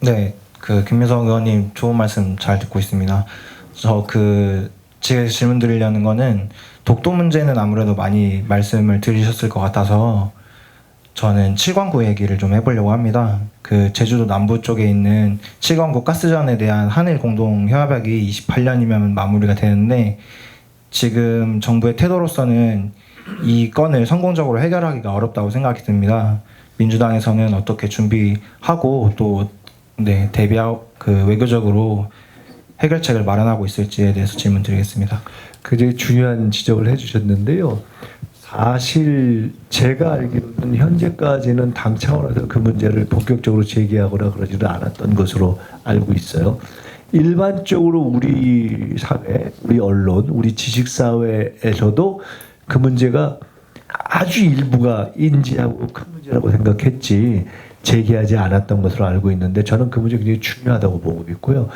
네, 김민석 의원님 좋은 말씀 잘 듣고 있습니다. 제 질문 드리려는 거는, 독도 문제는 아무래도 많이 말씀을 드리셨을 것 같아서 저는 7광구 얘기를 좀 해보려고 합니다. 제주도 남부 쪽에 있는 7광구 가스전에 대한 한일 공동 협약이 28년이면 마무리가 되는데, 지금 정부의 태도로서는 이 건을 성공적으로 해결하기가 어렵다고 생각이 듭니다. 민주당에서는 어떻게 준비하고 또 외교적으로 해결책을 마련하고 있을지에 대해서 질문드리겠습니다. 굉장히 중요한 지적을 해주셨는데요. 사실 제가 알기로는 현재까지는 당 차원에서 그 문제를 본격적으로 제기하거나 그러지는 않았던 것으로 알고 있어요. 일반적으로 우리 사회, 우리 언론, 우리 지식사회에서도 그 문제가 아주 일부가 인지하고 큰 문제라고 생각했지 제기하지 않았던 것으로 알고 있는데 저는 그 문제 굉장히 중요하다고 보고 있고요.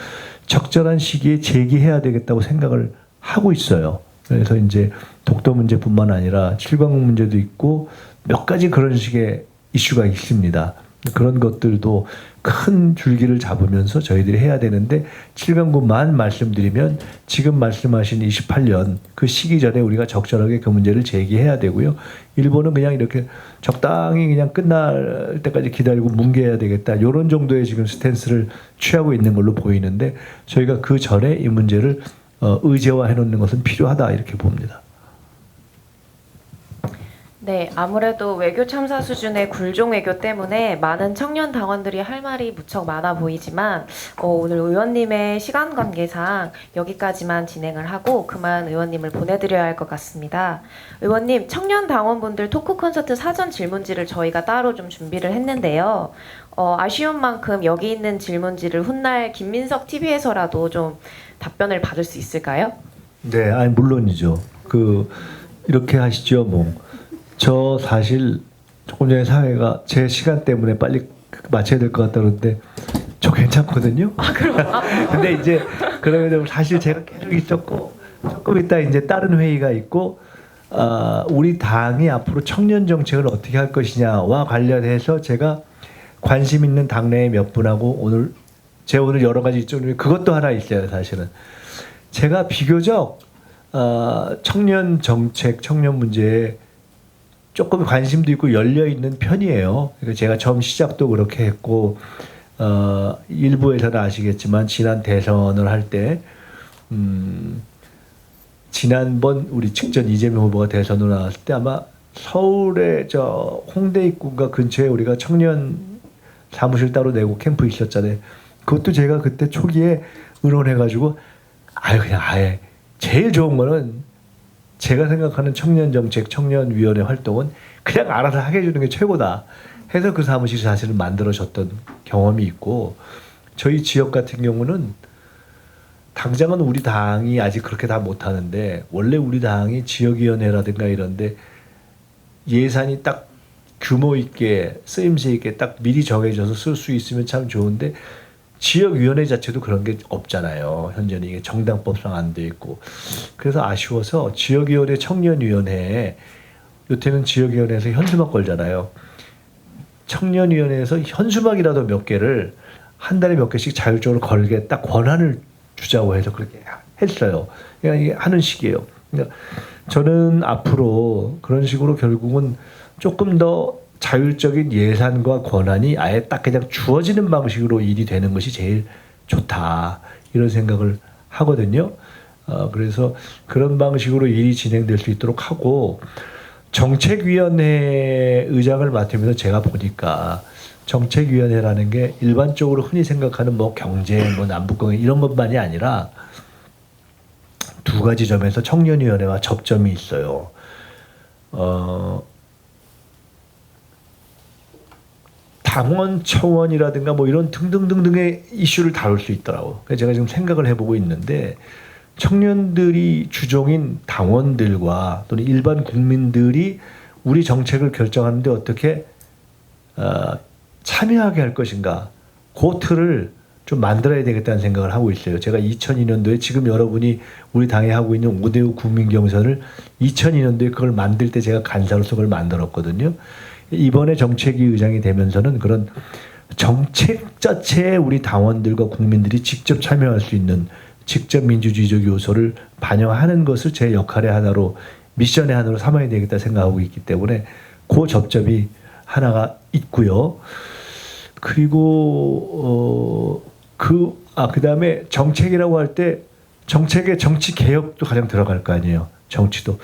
적절한 시기에 제기해야 되겠다고 생각을 하고 있어요. 그래서 이제 독도 문제뿐만 아니라 7광국 문제도 있고 몇 가지 그런 식의 이슈가 있습니다. 그런 것들도 큰 줄기를 잡으면서 저희들이 해야 되는데 7강국만 말씀드리면 지금 말씀하신 28년 그 시기 전에 우리가 적절하게 그 문제를 제기해야 되고요. 일본은 그냥 이렇게 적당히 그냥 끝날 때까지 기다리고 뭉개야 되겠다. 이런 정도의 지금 스탠스를 취하고 있는 걸로 보이는데 저희가 그 전에 이 문제를 의제화해 놓는 것은 필요하다 이렇게 봅니다. 네, 아무래도 외교 참사 수준의 굴종 외교 때문에 많은 청년 당원들이 할 말이 무척 많아 보이지만 오늘 의원님의 시간 관계상 여기까지만 진행을 하고 그만 의원님을 보내드려야 할 것 같습니다. 의원님, 청년 당원분들 토크 콘서트 사전 질문지를 저희가 따로 좀 준비를 했는데요. 아쉬운 만큼 여기 있는 질문지를 훗날 김민석 TV에서라도 좀 답변을 받을 수 있을까요? 네, 아니 물론이죠. 이렇게 하시죠, 뭐. 저 사실 조금 전에 사회가 제 시간 때문에 빨리 마쳐야 될 것 같다 그러는데 저 괜찮거든요. 아, 그런가? 근데 이제 그러면 사실 제가 계속 있었고 조금 있다 이제 다른 회의가 있고 우리 당이 앞으로 청년 정책을 어떻게 할 것이냐와 관련해서 제가 관심 있는 당내에 몇 분하고 오늘 여러 가지 좀 그것도 하나 있어요. 사실은 제가 비교적 청년 정책, 청년 문제에 조금 관심도 있고 열려 있는 편이에요. 그러니까 제가 처음 시작도 그렇게 했고 일부에서는 아시겠지만 지난 대선을 할 때 지난번 우리 직전 이재명 후보가 대선으로 나왔을 때 아마 서울의 저 홍대 입구가 근처에 우리가 청년 사무실 따로 내고 캠프 있었잖아요. 그것도 제가 그때 초기에 의논해가지고 그냥 아예 제일 좋은 거는 제가 생각하는 청년정책, 청년위원회 활동은 그냥 알아서 하게 해주는 게 최고다 해서 그 사무실이 사실은 만들어졌던 경험이 있고 저희 지역 같은 경우는 당장은 우리 당이 아직 그렇게 다 못하는데 원래 우리 당이 지역위원회라든가 이런데 예산이 딱 규모 있게 쓰임새 있게 딱 미리 정해져서 쓸 수 있으면 참 좋은데 지역위원회 자체도 그런 게 없잖아요. 현재는 이게 정당법상 안 돼 있고. 그래서 아쉬워서 지역위원회, 청년위원회에 요새는 지역위원회에서 현수막 걸잖아요. 청년위원회에서 현수막이라도 몇 개를 한 달에 몇 개씩 자율적으로 걸게 딱 권한을 주자고 해서 그렇게 했어요. 그러니까 이게 하는 식이에요. 그러니까 저는 앞으로 그런 식으로 결국은 조금 더 자율적인 예산과 권한이 아예 딱 그냥 주어지는 방식으로 일이 되는 것이 제일 좋다 이런 생각을 하거든요. 그래서 그런 방식으로 일이 진행될 수 있도록 하고 정책위원회 의장을 맡으면서 제가 보니까 정책위원회라는 게 일반적으로 흔히 생각하는 뭐 경제, 뭐 남북관계 이런 것만이 아니라 두 가지 점에서 청년위원회와 접점이 있어요. 당원 청원이라든가 뭐 이런 등등등등의 이슈를 다룰 수 있더라고요. 그래서 제가 지금 생각을 해보고 있는데 청년들이 주종인 당원들과 또는 일반 국민들이 우리 정책을 결정하는데 어떻게 참여하게 할 것인가 그 틀을 좀 만들어야 되겠다는 생각을 하고 있어요. 제가 2002년도에 지금 여러분이 우리 당에 하고 있는 5대5 국민경선을 2002년도에 그걸 만들 때 제가 간사로서 그걸 만들었거든요. 이번에 정책위 의장이 되면서는 그런 정책 자체에 우리 당원들과 국민들이 직접 참여할 수 있는 직접 민주주의적 요소를 반영하는 것을 제 역할의 하나로 미션의 하나로 삼아야 되겠다 생각하고 있기 때문에 그 접점이 하나가 있고요. 그리고 그다음에 정책이라고 할 때 정책에 정치 개혁도 가장 들어갈 거 아니에요. 정치도.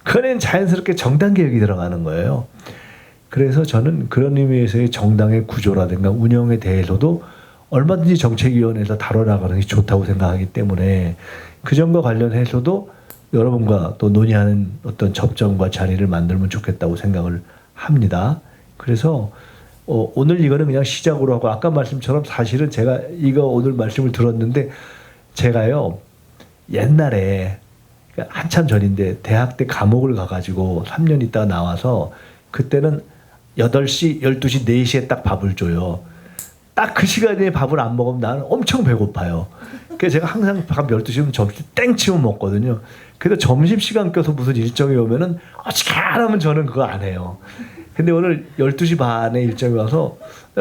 그거는 자연스럽게 정당 개혁이 들어가는 거예요. 그래서 저는 그런 의미에서의 정당의 구조라든가 운영에 대해서도 얼마든지 정책위원회에서 다뤄나가는 게 좋다고 생각하기 때문에 그 점과 관련해서도 여러분과 또 논의하는 어떤 접점과 자리를 만들면 좋겠다고 생각을 합니다. 그래서 오늘 이거는 그냥 시작으로 하고 아까 말씀처럼 사실은 제가 이거 오늘 말씀을 들었는데 제가요 옛날에 한참 전인데 대학 때 감옥을 가가지고 3년 있다가 나와서 그때는 8시, 12시, 4시에 딱 밥을 줘요. 딱 그 시간에 밥을 안 먹으면 나는 엄청 배고파요. 그래서 제가 항상 밤 12시면 점심 땡 치면 먹거든요. 그래서 점심시간 껴서 무슨 일정이 오면은 어지간하면 저는 그거 안 해요. 근데 오늘 12시 반에 일정이 와서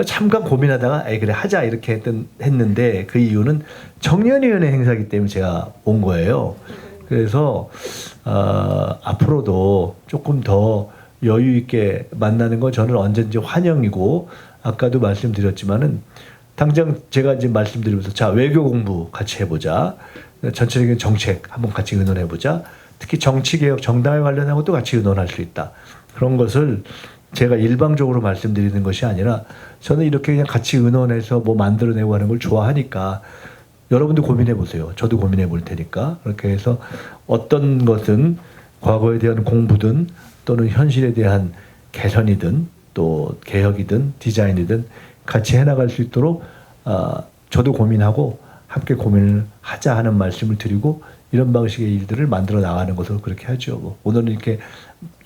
잠깐 고민하다가 그래 하자 이렇게 했는데 그 이유는 청년위원회 행사이기 때문에 제가 온 거예요. 그래서 앞으로도 조금 더 여유 있게 만나는 건 저는 언제든지 환영이고 아까도 말씀드렸지만은 당장 제가 이제 말씀드리면서 자 외교 공부 같이 해보자. 전체적인 정책 한번 같이 의논해보자. 특히 정치개혁, 정당에 관련한 것도 같이 의논할 수 있다. 그런 것을 제가 일방적으로 말씀드리는 것이 아니라 저는 이렇게 그냥 같이 의논해서 뭐 만들어내고 하는 걸 좋아하니까 여러분도 고민해 보세요. 저도 고민해 볼 테니까. 그렇게 해서 어떤 것은 과거에 대한 공부든 또는 현실에 대한 개선이든 또 개혁이든 디자인이든 같이 해나갈 수 있도록 저도 고민하고 함께 고민을 하자 하는 말씀을 드리고 이런 방식의 일들을 만들어 나가는 것으로 그렇게 하죠. 뭐 오늘은 이렇게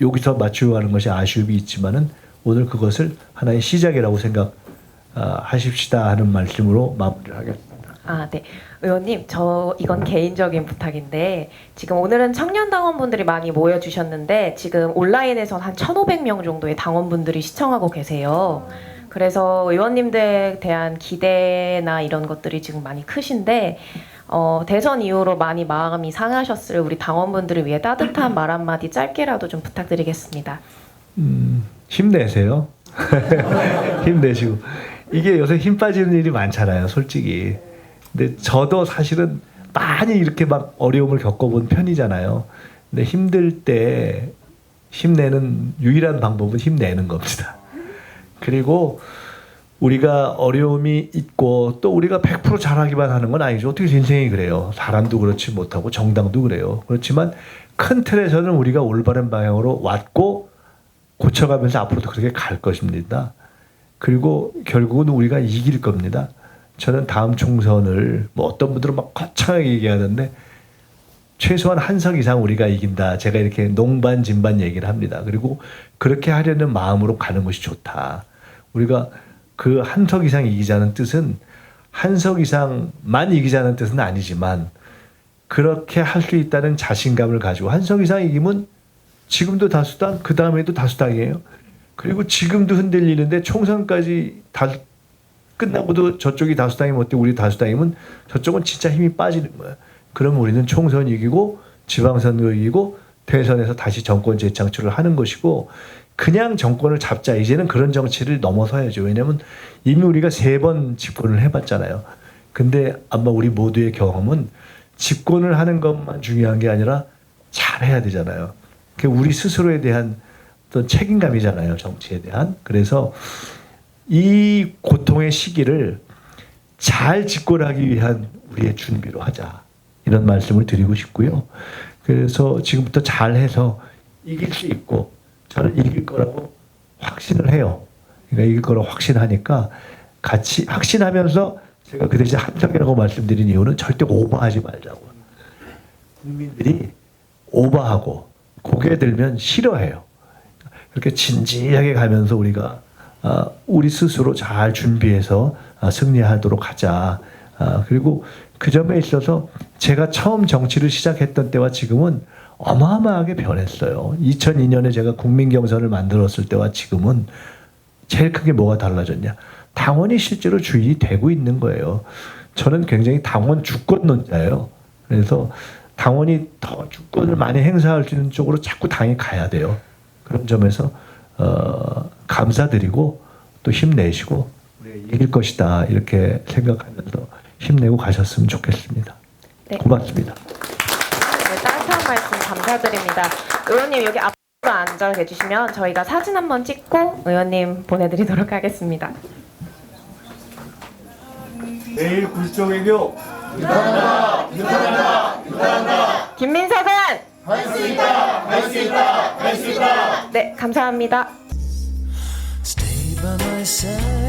여기서 맞추고 가는 것이 아쉬움이 있지만은 오늘 그것을 하나의 시작이라고 생각하십시다 하는 말씀으로 마무리를 하겠습니다. 네. 의원님, 저 이건 개인적인 부탁인데 지금 오늘은 청년 당원분들이 많이 모여주셨는데 지금 온라인에선 한 1,500명 정도의 당원분들이 시청하고 계세요. 그래서 의원님들에 대한 기대나 이런 것들이 지금 많이 크신데 대선 이후로 많이 마음이 상하셨을 우리 당원분들을 위해 따뜻한 말 한마디 짧게라도 좀 부탁드리겠습니다. 힘내세요. 힘내시고 이게 요새 힘 빠지는 일이 많잖아요, 솔직히. 근데 저도 사실은 많이 이렇게 막 어려움을 겪어본 편이잖아요. 근데 힘들 때 힘내는 유일한 방법은 힘내는 겁니다. 그리고 우리가 어려움이 있고 또 우리가 100% 잘하기만 하는 건 아니죠. 어떻게 인생이 그래요. 사람도 그렇지 못하고 정당도 그래요. 그렇지만 큰 틀에서는 우리가 올바른 방향으로 왔고 고쳐가면서 앞으로도 그렇게 갈 것입니다. 그리고 결국은 우리가 이길 겁니다. 저는 다음 총선을 뭐 어떤 분들은 막 거창하게 얘기하는데 최소한 한 석 이상 우리가 이긴다. 제가 이렇게 농반 진반 얘기를 합니다. 그리고 그렇게 하려는 마음으로 가는 것이 좋다. 우리가 그 한 석 이상 이기자는 뜻은 한 석 이상만 이기자는 뜻은 아니지만 그렇게 할 수 있다는 자신감을 가지고 한 석 이상 이기면 지금도 다수당, 그 다음에도 다수당이에요. 그리고 지금도 흔들리는데 총선까지 다 끝나고도 저쪽이 다수당이 못되고 우리 다수당이면 저쪽은 진짜 힘이 빠지는 거야. 그럼 우리는 총선 이기고 지방선거 이기고 대선에서 다시 정권 재창출을 하는 것이고 그냥 정권을 잡자. 이제는 그런 정치를 넘어서야죠. 왜냐하면 이미 우리가 3번 집권을 해봤잖아요. 근데 아마 우리 모두의 경험은 집권을 하는 것만 중요한 게 아니라 잘해야 되잖아요. 그게 우리 스스로에 대한 어떤 책임감이잖아요. 정치에 대한. 그래서 이 고통의 시기를 잘 집권하기 위한 우리의 준비로 하자. 이런 말씀을 드리고 싶고요. 그래서 지금부터 잘해서 이길 수 있고 저는 이길 거라고 확신을 해요. 그러니까 이길 거라고 확신하니까 같이 확신하면서 제가 그 대신 함정이라고 말씀드린 이유는 절대 오버하지 말자고. 국민들이 오버하고 고개 들면 싫어해요. 그렇게 진지하게 가면서 우리가 우리 스스로 잘 준비해서 승리하도록 하자. 그리고 그 점에 있어서 제가 처음 정치를 시작했던 때와 지금은 어마어마하게 변했어요. 2002년에 제가 국민경선을 만들었을 때와 지금은 제일 크게 뭐가 달라졌냐. 당원이 실제로 주인이 되고 있는 거예요. 저는 굉장히 당원 주권론자예요. 그래서 당원이 더 주권을 많이 행사할 수 있는 쪽으로 자꾸 당이 가야 돼요. 그런 점에서 감사드리고 또 힘내시고 우리가 이길 것이다 이렇게 생각하면서 힘내고 가셨으면 좋겠습니다. 네. 고맙습니다. 네, 따뜻한 말씀 감사드립니다. 의원님 여기 앞으로 앉아 계주시면 저희가 사진 한번 찍고 의원님 보내드리도록 하겠습니다. 내일 굴종외교 유탄한다. 김민석은 할 수 있다, 할 수 있다, 할 수 있다. 네, 감사합니다. Stay by my side.